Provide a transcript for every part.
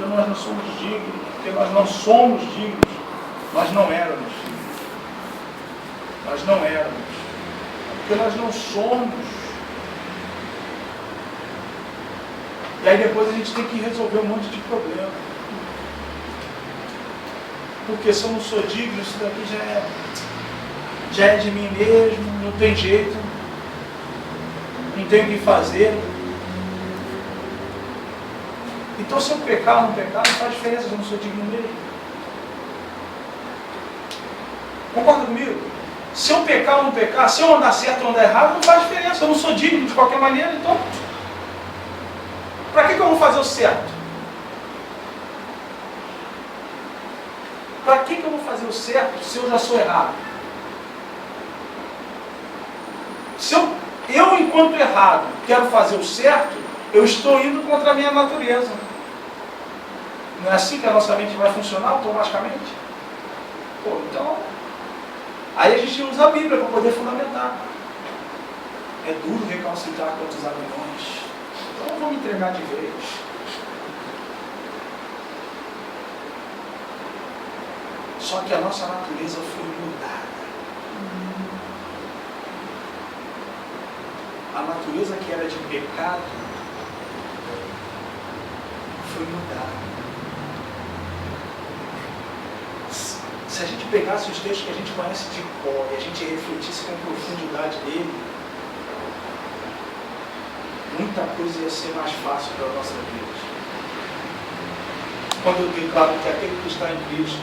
porque nós não somos dignos, porque nós não somos dignos, nós não éramos dignos. Nós não éramos, porque nós não somos. E aí depois a gente tem que resolver um monte de problema. Porque se eu não sou digno, isso daqui já é de mim mesmo, não tem jeito, não tem o que fazer. Então se eu pecar ou não pecar, não faz diferença, eu não sou digno mesmo. Concorda comigo? Se eu pecar ou não pecar, se eu andar certo ou andar errado, não faz diferença, eu não sou digno de qualquer maneira, então para que eu vou fazer o certo? Para que eu vou fazer o certo se eu já sou errado? Se eu enquanto errado, quero fazer o certo, eu estou indo contra a minha natureza. Não é assim que a nossa mente vai funcionar automaticamente? Pô, então, aí a gente usa a Bíblia para poder fundamentar. É duro recalcitrar contra os aguilhões. Então eu vou me entregar de vez. Só que a nossa natureza foi mudada. A natureza que era de pecado foi mudada. Se a gente pegasse os textos que a gente conhece de cor e a gente refletisse com profundidade dele, muita coisa ia ser mais fácil para a nossa vida. Quando eu declaro que aquele que está em Cristo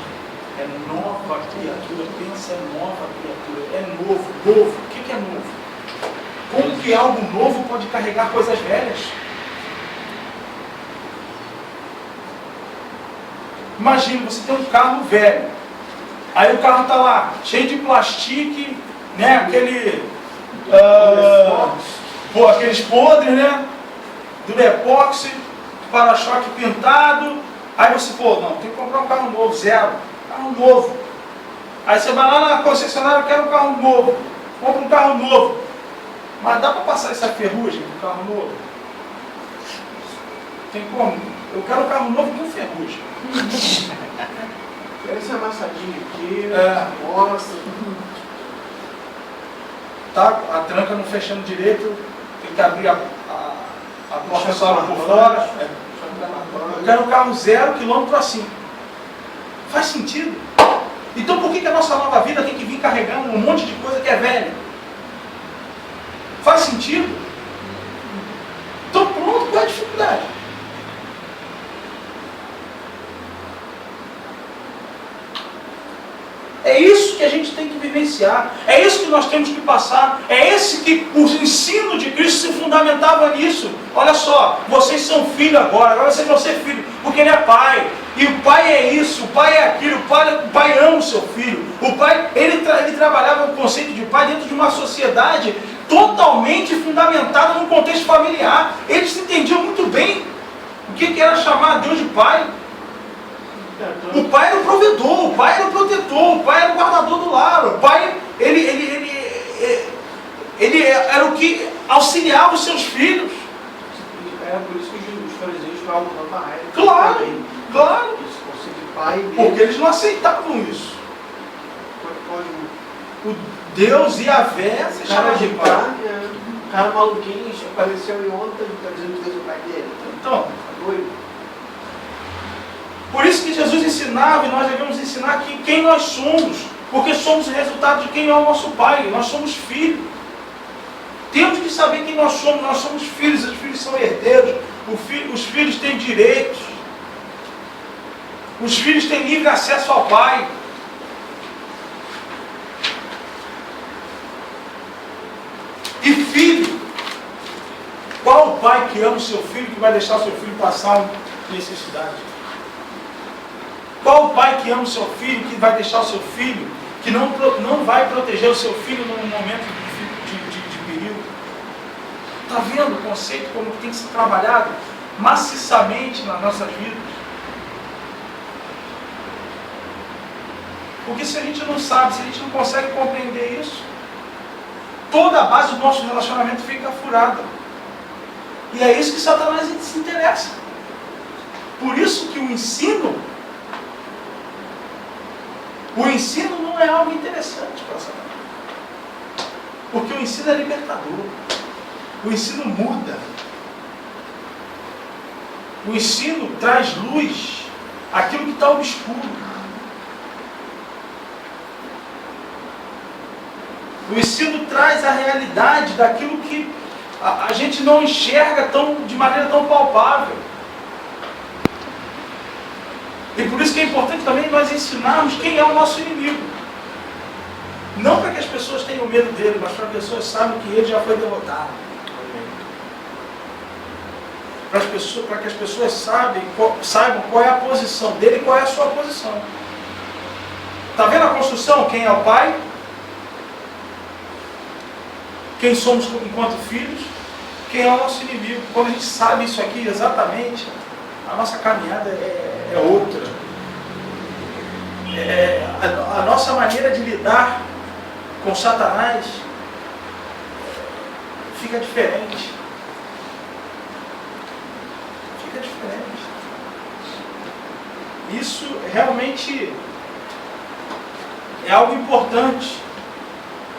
é nova criatura, pensa, é nova criatura, é novo. O que é novo? Como que algo novo pode carregar coisas velhas? Imagina, você tem um carro velho, aí o carro está lá, cheio de plastique, né? Aqueles podres, né? Do epóxi, para-choque pintado. Aí você, não, tem que comprar um carro novo, zero. Carro novo. Aí você vai lá na concessionária, quero um carro novo. Compra um carro novo. Mas dá para passar essa ferrugem do carro novo? Tem como? Eu quero um carro novo com ferrugem. Quero esse amassadinho aqui, mostra. Tá, a tranca não fechando direito, tem que abrir a porta só por fora. Eu quero um carro 0 km assim. Faz sentido? Então por que a nossa nova vida tem que vir carregando um monte de coisa que é velha? Faz sentido? Então pronto, qual é a dificuldade? É isso que a gente tem que vivenciar. É isso que nós temos que passar. É esse que o ensino de Cristo se fundamentava nisso. Olha só, vocês são filhos agora vocês vão ser filhos, porque ele é pai. E o pai é isso, o pai é aquilo, o pai ama o seu filho. O pai, ele trabalhava o conceito de pai dentro de uma sociedade totalmente fundamentada no contexto familiar. Eles entendiam muito bem o que era chamar Deus de pai. O pai era o provedor, o pai era o protetor, o pai era o guardador do lar, o pai, ele era o que auxiliava os seus filhos. Era por isso que os fariseus falavam tanta raiva. Claro. Esse conceito de pai mesmo. Porque eles não aceitavam isso. O Deus e a Vé se chamavam de pai. O cara maluquinho apareceu em ontem, está dizendo que Deus é o pai dele. Então, tá doido. Por isso que Jesus ensinava, e nós devemos ensinar quem nós somos, porque somos o resultado de quem é o nosso Pai, nós somos filhos. Temos que saber quem nós somos filhos, os filhos são herdeiros, os filhos têm direitos, os filhos têm livre acesso ao Pai. E filho, qual o pai que ama o seu filho, que vai deixar o seu filho passar necessidade? Qual o pai que ama o seu filho, que vai deixar o seu filho, que não vai proteger o seu filho num momento de perigo? Está vendo o conceito como tem que ser trabalhado maciçamente nas nossas vidas? Porque se a gente não sabe, se a gente não consegue compreender isso, toda a base do nosso relacionamento fica furada. E é isso que Satanás se interessa. Por isso que o ensino não é algo interessante para Satanás. Porque o ensino é libertador. O ensino muda. O ensino traz luz àquilo que está obscuro. O ensino traz a realidade daquilo que a gente não enxerga de maneira tão palpável. E por isso que é importante também nós ensinarmos quem é o nosso inimigo. Não para que as pessoas tenham medo dele, mas para que as pessoas saibam que ele já foi derrotado. Para que as pessoas saibam qual é a posição dele e qual é a sua posição. Está vendo a construção? Quem é o pai? Quem somos enquanto filhos? Quem é o nosso inimigo? Quando a gente sabe isso aqui exatamente, a nossa caminhada é outra. A nossa maneira de lidar com Satanás fica diferente. Fica diferente. Isso realmente é algo importante.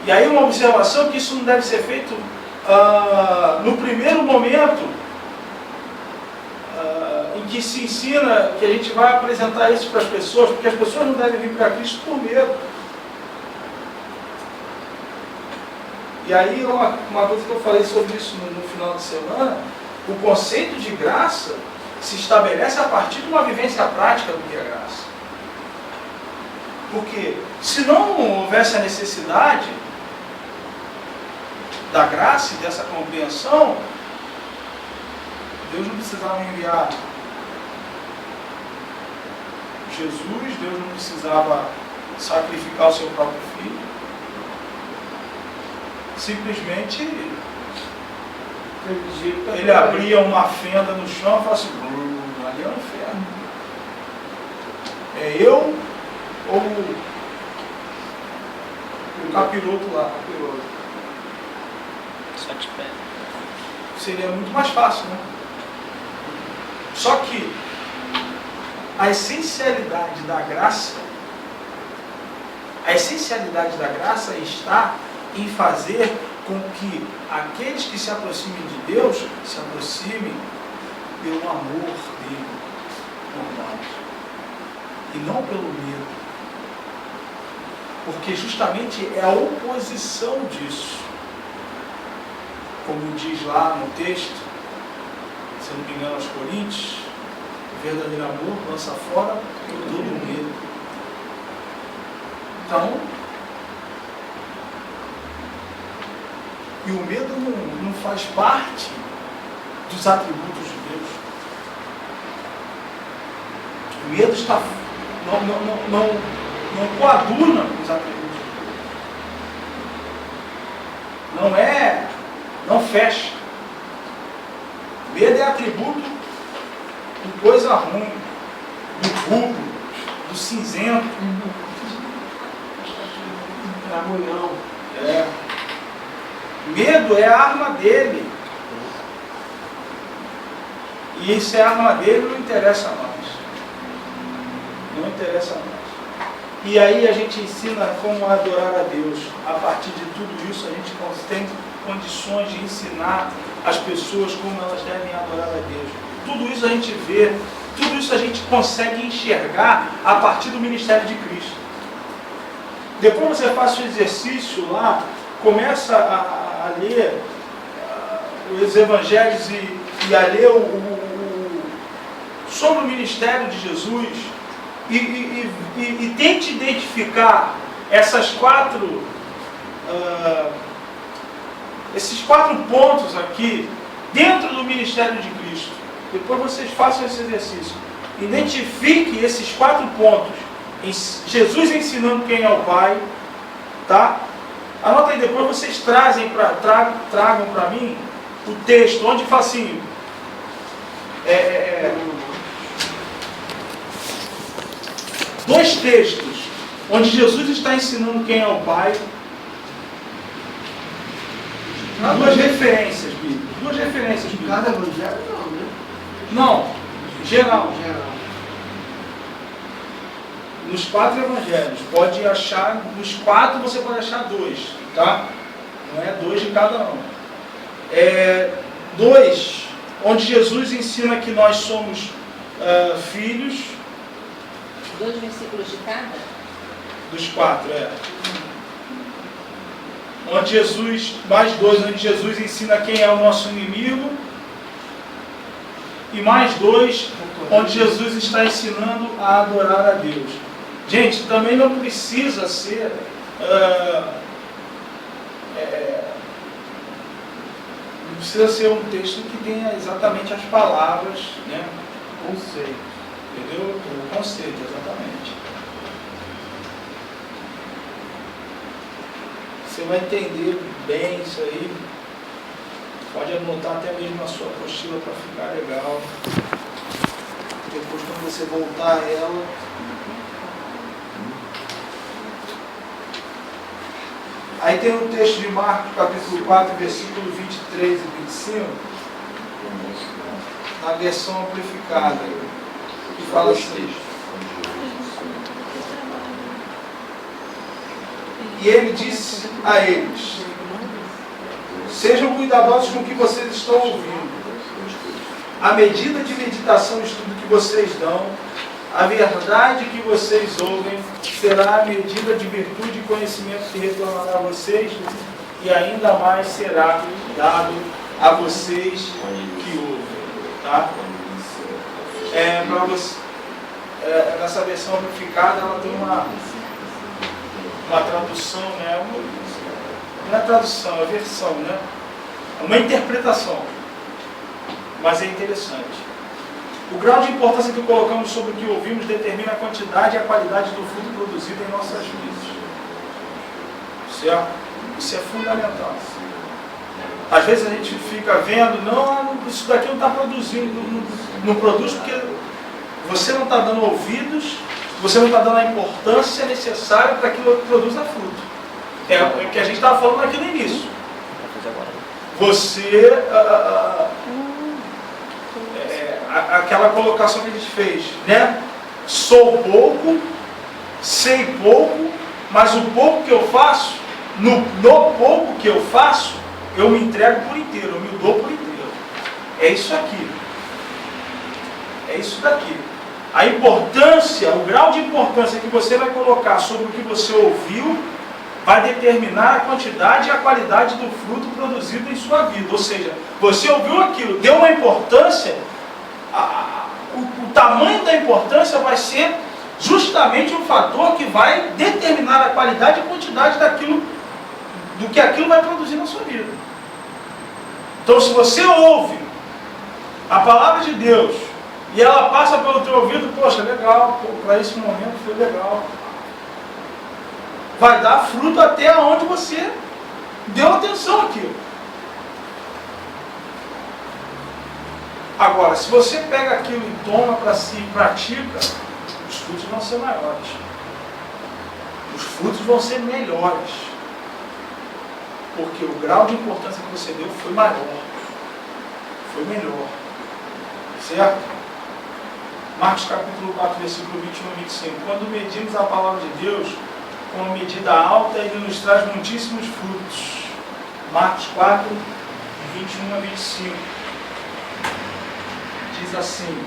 E aí uma observação que isso não deve ser feito no primeiro momento em que se ensina, que a gente vai apresentar isso para as pessoas, porque as pessoas não devem vir para Cristo por medo. E aí uma coisa que eu falei sobre isso no final de semana, o conceito de graça se estabelece a partir de uma vivência prática do que é graça. Porque se não houvesse a necessidade da graça e dessa compreensão, Deus não precisava enviar Jesus, Deus não precisava sacrificar o seu próprio filho. Simplesmente ele abria uma fenda no chão e falava assim, ali é o inferno. É eu ou o capiroto lá. Só te pega. Seria muito mais fácil, né? Só que a essencialidade da graça está em fazer com que aqueles que se aproximem de Deus se aproximem pelo amor dele por nós e não pelo medo, porque justamente é a oposição disso, como diz lá no texto, se não me engano aos Coríntios, o verdadeiro amor lança fora todo o medo. Então, e o medo não faz parte dos atributos de Deus. O medo está, não coaduna com os atributos de Deus. Não fecha. Medo é atributo de coisa ruim, do rubro, do cinzento. Tramulhão. Medo é a arma dele. E isso é a arma dele, não interessa a nós. Não interessa a nós. E aí a gente ensina como adorar a Deus. A partir de tudo isso a gente tem condições de ensinar as pessoas como elas devem adorar a Deus. Tudo isso a gente vê, tudo isso a gente consegue enxergar a partir do ministério de Cristo. Depois você faz o exercício lá, começa a ler os evangelhos e a ler sobre o ministério de Jesus e tente identificar esses quatro pontos aqui dentro do ministério de Cristo. Depois vocês façam esse exercício. Identifique esses 4 pontos. Jesus ensinando quem é o Pai, tá? Anota aí, depois vocês tragam para mim o texto, onde fala assim, dois textos, onde Jesus está ensinando quem é o Pai. Duas referências bíblicas. Cada evangelho não, né? Não, geral. nos 4 evangelhos. Pode achar, nos 4 você pode achar 2, tá? Não é 2 de cada um. 2, onde Jesus ensina que nós somos filhos. 2 versículos de cada? Dos 4, Onde Jesus, mais 2, onde Jesus ensina quem é o nosso inimigo. E mais 2, onde Jesus está ensinando a adorar a Deus. Gente, também não precisa ser não precisa ser um texto que tenha exatamente as palavras, né? Conceito. Entendeu? O conceito, exatamente. Você vai entender bem isso aí. Pode anotar até mesmo na sua apostila para ficar legal. Depois, quando você voltar a ela. Aí tem um texto de Marcos, capítulo 4, versículo 23 e 25, na versão amplificada, que fala assim. E ele disse a eles: sejam cuidadosos com o que vocês estão ouvindo. A medida de meditação e estudo que vocês dão, a verdade que vocês ouvem, será a medida de virtude e conhecimento que retornará a vocês, e ainda mais será dado a vocês que ouvem. Tá? Nessa versão amplificada, ela tem uma tradução, né? Não é tradução, é versão, né? É uma interpretação. Mas é interessante. O grau de importância que colocamos sobre o que ouvimos determina a quantidade e a qualidade do fruto produzido em nossas vidas. Certo? Isso é fundamental. Às vezes a gente fica vendo, não, isso daqui não está produzindo, não produz porque você não está dando ouvidos, você não está dando a importância necessária para que aquilo produza fruto. É o que a gente estava falando aqui no início. Você, aquela colocação que a gente fez, né? Sou pouco, sei pouco, mas o pouco que eu faço, no pouco que eu faço, eu me entrego por inteiro, eu me dou por inteiro. É isso aqui. É isso daqui. A importância, o grau de importância que você vai colocar sobre o que você ouviu, vai determinar a quantidade e a qualidade do fruto produzido em sua vida. Ou seja, você ouviu aquilo, deu uma importância, o tamanho da importância vai ser justamente um fator que vai determinar a qualidade e a quantidade do que aquilo vai produzir na sua vida. Então, se você ouve a palavra de Deus e ela passa pelo teu ouvido, poxa, legal, para esse momento foi legal. Vai dar fruto até onde você deu atenção àquilo. Agora, se você pega aquilo e toma para si e pratica, os frutos vão ser maiores. Os frutos vão ser melhores. Porque o grau de importância que você deu foi maior. Foi melhor. Certo? Marcos capítulo 4, versículo 21 e 25. Quando medimos a palavra de Deus com uma medida alta, ele nos traz muitíssimos frutos. Marcos 4, 21 a 25. Diz assim: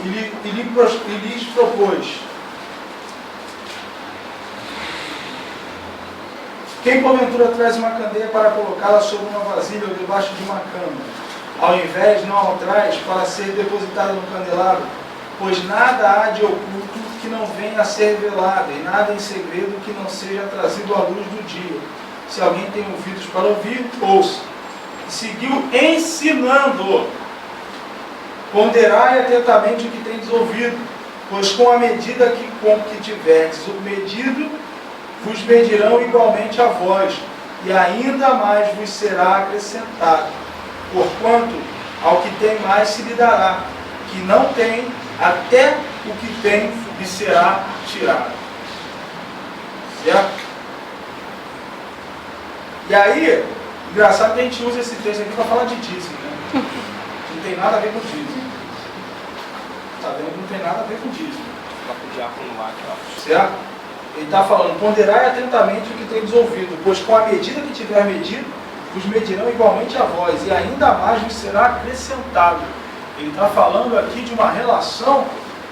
e lhes propôs: quem porventura traz uma candeia para colocá-la sobre uma vasilha ou debaixo de uma cama, ao invés não a traz para ser depositada no candelabro? Pois nada há de oculto que não venha a ser revelado, e nada em segredo que não seja trazido à luz do dia. Se alguém tem ouvidos para ouvir, ouça. E seguiu ensinando: ponderai atentamente o que tendes ouvido, pois com a medida com que tiverdes o medido, vos medirão igualmente a vós, e ainda mais vos será acrescentado. Porquanto ao que tem mais se lhe dará, que não tem, até o que tem lhe será tirado. Certo? E aí, engraçado que a gente usa esse texto aqui para falar de dízimo, né? não tem nada a ver com dízimo. Está vendo que não tem nada a ver com dízimo. Certo? Ele está falando, ponderai atentamente o que tendes ouvido, pois com a medida que tiver medido, vos medirão igualmente a vós, e ainda mais vos será acrescentado. Ele está falando aqui de uma relação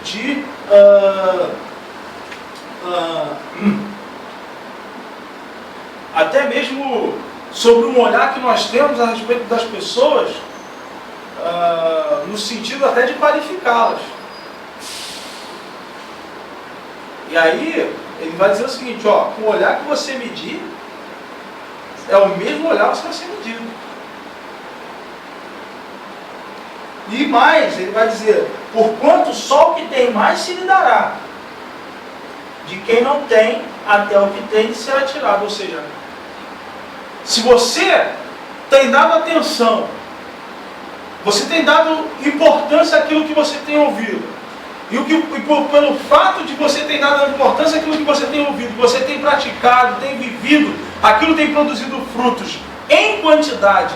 de até mesmo sobre um olhar que nós temos a respeito das pessoas, no sentido até de qualificá-las. E aí, ele vai dizer o seguinte, ó, com o olhar que você medir, é o mesmo olhar que você vai ser medido. E mais, ele vai dizer, porquanto só o que tem mais se lhe dará, de quem não tem, até o que tem será tirado. Ou seja, se você tem dado atenção, você tem dado importância àquilo que você tem ouvido, pelo fato de você ter dado importância àquilo que você tem ouvido, você tem praticado, tem vivido, aquilo tem produzido frutos em quantidade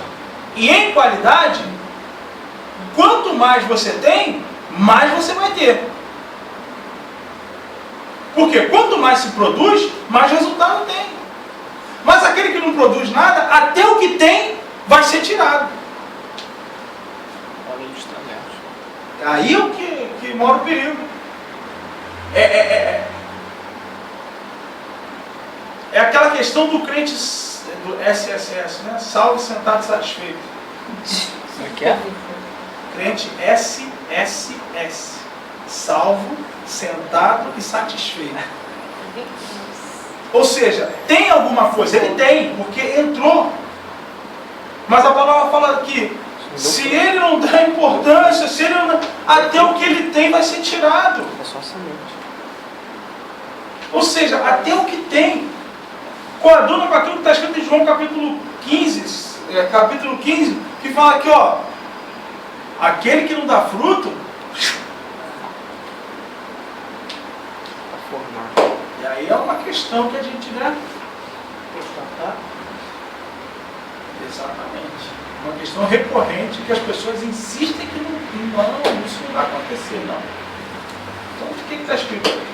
e em qualidade, quanto mais você tem, mais você vai ter. Porque quanto mais se produz, mais resultado tem. Mas aquele que não produz nada, até o que tem vai ser tirado. Aí é o que mora o perigo. É aquela questão do crente do SSS, né? Salvo, sentado, satisfeito. Como é que é? Crente SSS. Salvo, sentado e satisfeito. Ou seja, tem alguma coisa? Ele tem, porque entrou. Mas a palavra fala aqui, se ele não dá importância, se ele não, até o que ele tem vai ser tirado. É só semente. Ou seja, até o que tem. Coaduna com aquilo que está escrito em João capítulo 15, que fala aqui, ó, aquele que não dá fruto, e aí é uma questão que a gente, né, constatar. Exatamente. Uma questão recorrente que as pessoas insistem que não, isso não vai acontecer, não. Então, o que está escrito aí?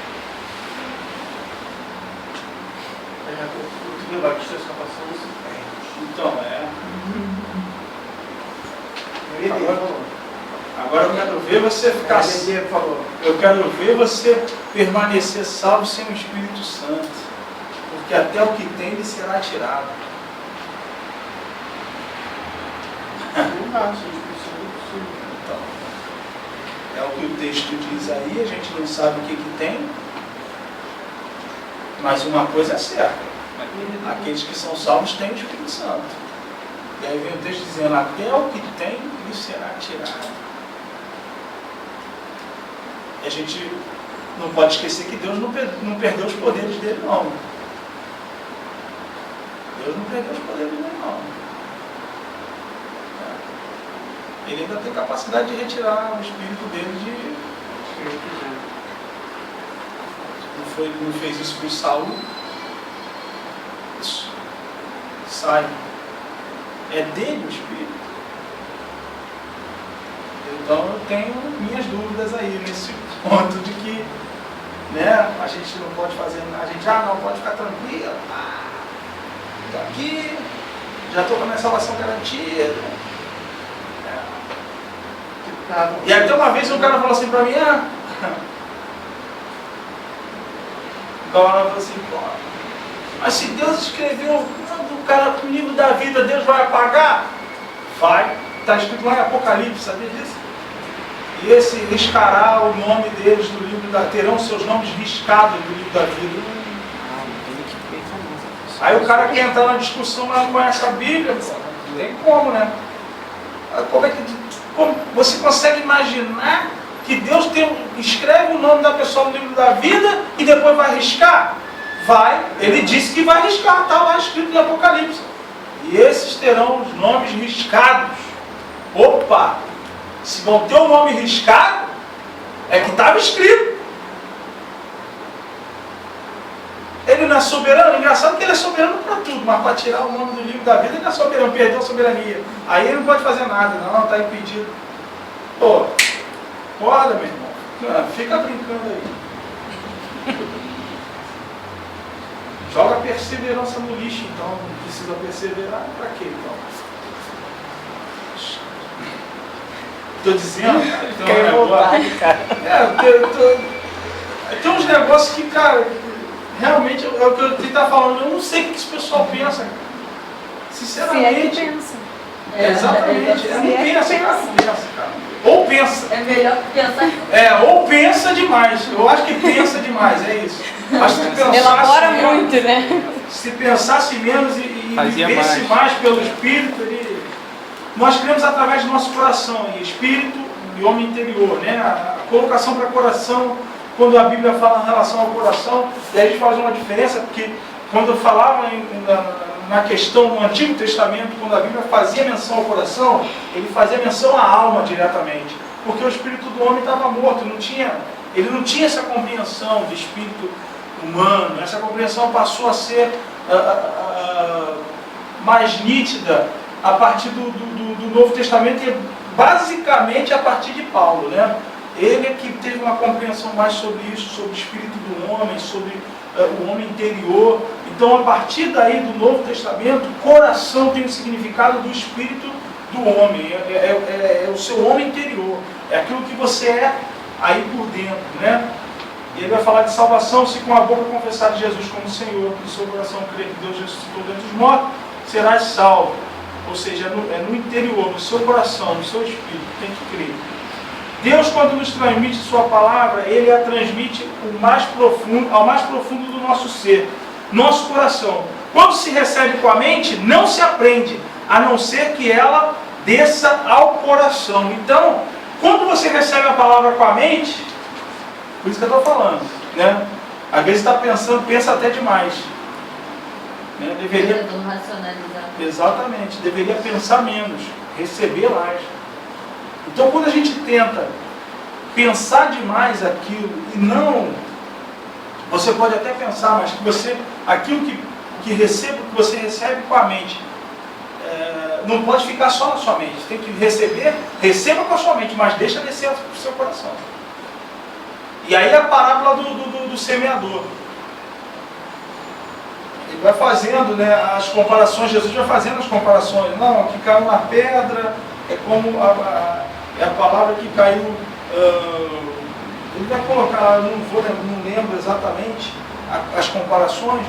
Então, agora eu quero ver você ficar. Eu quero ver você permanecer salvo sem o Espírito Santo. Porque até o que tem lhe será tirado. Então, é o que o texto diz aí, a gente não sabe o que tem, mas uma coisa é certa, aqueles que são salvos têm o Espírito Santo. E aí vem o texto dizendo, até o que tem lhe será tirado. E a gente não pode esquecer que Deus não perdeu os poderes dele, não. Deus não perdeu os poderes dele, não. Ele ainda tem capacidade de retirar o espírito dele não fez isso com Saul. Isso. Sai. É dele o espírito. Então eu tenho minhas dúvidas aí nesse ponto de que, né, a gente não pode fazer nada. A gente não pode ficar tranquilo. Estou aqui, já estou com a minha salvação garantida. E até uma vez um cara falou assim pra mim, o cara falou assim, mas se Deus escreveu o cara no livro da vida, Deus vai apagar? Vai, está escrito lá em Apocalipse, sabia disso? E esse riscará o nome deles do livro terão seus nomes riscados do livro da vida. Aí o cara quer entrar na discussão, mas não conhece a Bíblia, não tem como, né? Como é que você consegue imaginar que Deus escreve o nome da pessoa no livro da vida e depois vai riscar? Vai, ele disse que vai riscar, está lá escrito em Apocalipse. E esses terão os nomes riscados. Opa! Se vão ter o nome riscado, é que estava escrito. Ele não é soberano? Engraçado que ele é soberano para tudo, mas para tirar o nome do livro da vida ele não é soberano, perdeu a soberania. Aí ele não pode fazer nada, não, está impedido. Pô, acorda, meu irmão. Não, fica brincando aí. Joga a perseverança no lixo, então. Não precisa perseverar. Pra quê, então? Estou dizendo, tem uns negócios que, cara, realmente é o que eu estava falando. Eu não sei o que esse pessoal pensa, cara. Sinceramente. Se é que pensa. Exatamente. Não pensa, cara. Ou pensa. É melhor pensar. Ou pensa demais. Eu acho que pensa demais, é isso. Acho que se pensasse Elabora menos, muito, né? Se pensasse menos e vivesse mais pelo Espírito, nós cremos através do nosso coração, em espírito e homem interior, né? A colocação para coração, quando a Bíblia fala em relação ao coração, e a gente faz uma diferença, porque quando eu falava na questão no Antigo Testamento, quando a Bíblia fazia menção ao coração, ele fazia menção à alma diretamente, porque o espírito do homem estava morto, ele não tinha essa compreensão do espírito humano. Essa compreensão passou a ser mais nítida a partir do Novo Testamento e basicamente a partir de Paulo, né? Ele é que teve uma compreensão mais sobre isso, sobre o espírito do homem, sobre o homem interior. Então, a partir daí do Novo Testamento, coração tem o significado do espírito do homem, é o seu homem interior, é aquilo que você é aí por dentro, né? E ele vai falar de salvação: se com a boca confessar Jesus como Senhor, no seu coração crer que Deus ressuscitou dentre os mortos, serás salvo. Ou seja, é no interior, no seu coração, no seu espírito, tem que crer. Deus, quando nos transmite sua palavra, Ele a transmite ao mais profundo do nosso ser, nosso coração. Quando se recebe com a mente, não se aprende, a não ser que ela desça ao coração. Então, quando você recebe a palavra com a mente, por isso que eu estou falando, né? Às vezes está pensando, pensa até demais. Né? Deveria racionalizar. Exatamente, deveria pensar menos, receber mais. Então, quando a gente tenta pensar demais aquilo e não, você pode até pensar, mas que aquilo que você recebe com a mente, não pode ficar só na sua mente. Tem que receba com a sua mente, mas deixa descer para o seu coração. E aí a parábola do semeador. Ele vai fazendo, né, as comparações, Jesus vai fazendo as comparações. Não, que caiu na pedra, é como é a palavra que caiu. Ele vai colocar, não lembro exatamente as comparações,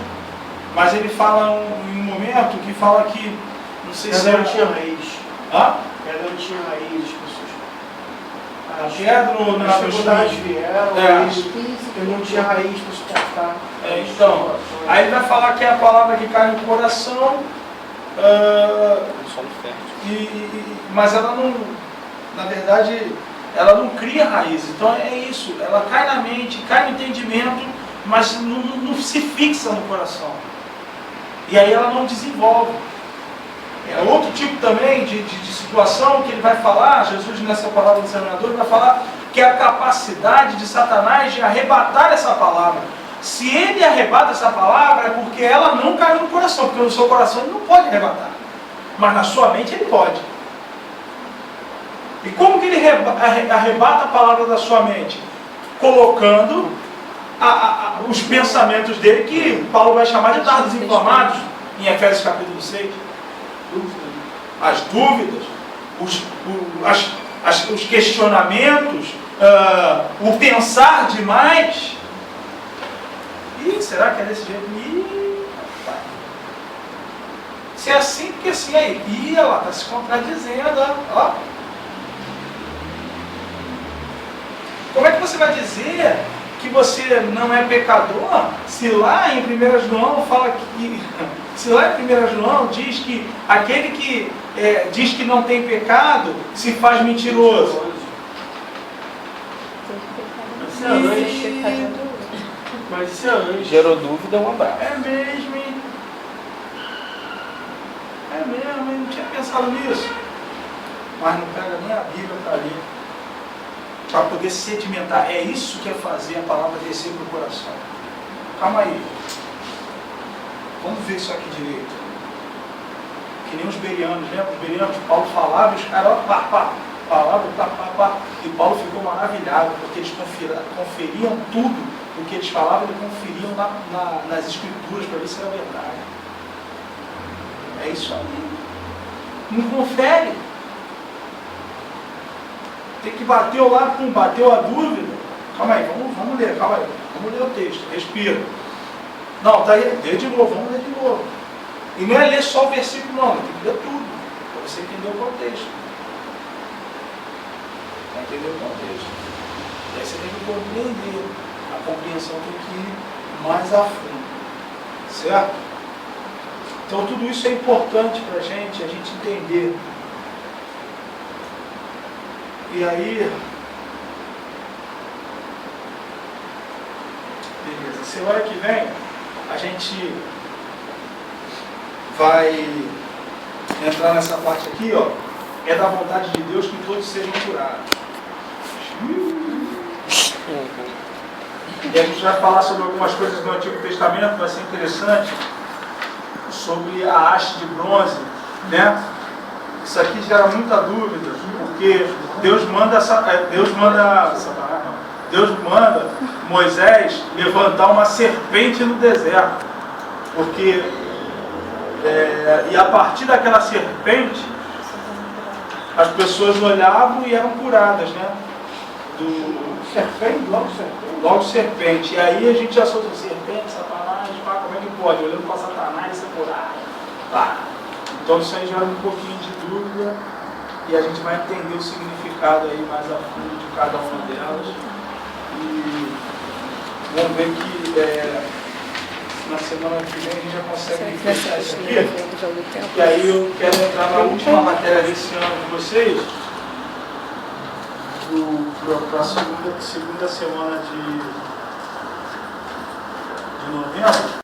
mas ele fala em um momento que fala que, não sei se não tinha raiz. Hã? Pedra não tinha raiz, as pessoas. A pedra ou as dificuldades vieram, ele não tinha raiz para suportar. Então, aí ele vai falar que é a palavra que cai no coração, Solo fértil. mas ela não, na verdade, ela não cria raiz. Então é isso, ela cai na mente, cai no entendimento, mas não se fixa no coração. E aí ela não desenvolve. É outro tipo também de situação que ele vai falar, Jesus nessa palavra do semeador, ele vai falar que é a capacidade de Satanás de arrebatar essa palavra. Se ele arrebata essa palavra é porque ela não caiu no coração, porque no seu coração ele não pode arrebatar, mas na sua mente ele pode. E como que ele arrebata a palavra da sua mente? Colocando os pensamentos dele, que Paulo vai chamar de dardos inflamados, em Efésios capítulo 6. As dúvidas, os questionamentos, o pensar demais. Ih, será que é desse jeito? Ih, rapaz. Se é assim, porque assim aí. Ih, ela está se contradizendo, ó. Como é que você vai dizer que você não é pecador se lá em 1 João fala que... Se lá em 1 João diz que aquele que diz que não tem pecado se faz mentiroso. Mas isso é antes. Gerou dúvida, um abraço. É mesmo, hein? É mesmo, hein? Não tinha pensado nisso. Mas não pega nem a Bíblia para ler. Para poder sedimentar. É isso que é fazer a palavra descer para o coração. Calma aí. Vamos ver isso aqui direito. Que nem os bereanos, lembra? Os bereanos, Paulo falava e os caras, palavra, e Paulo ficou maravilhado, porque eles conferiam tudo o que eles falavam, eles conferiam nas escrituras para ver se era verdade. É isso aí. Não confere. Tem que bater lá, bateu a dúvida. Calma aí, vamos ler, calma aí. Vamos ler o texto, respira. Não, tá aí, lê de novo, vamos ler de novo. E não é ler só o versículo, não, tem que ler tudo, para você entender o contexto. Para entender o contexto. E aí você tem que compreender. A compreensão tem que ir mais a fundo. Certo? Então tudo isso é importante para a gente entender. E aí, beleza, semana que vem a gente vai entrar nessa parte aqui, ó. É da vontade de Deus que todos sejam curados. E a gente vai falar sobre algumas coisas do Antigo Testamento, vai ser interessante, sobre a haste de bronze, né? Isso aqui gera muita dúvida, porque Deus manda Moisés levantar uma serpente no deserto, porque e a partir daquela serpente as pessoas olhavam e eram curadas, né? Logo serpente. E aí a gente associa serpente, Satanás, como é que pode? Olhando para Satanás e ser curado. Então isso aí gera um pouquinho de dúvida e a gente vai entender o significado aí mais a fundo de cada uma delas. E vamos ver que na semana que vem a gente já consegue fechar isso aqui. E aí eu quero entrar na última matéria desse ano com vocês, para a segunda semana de novembro.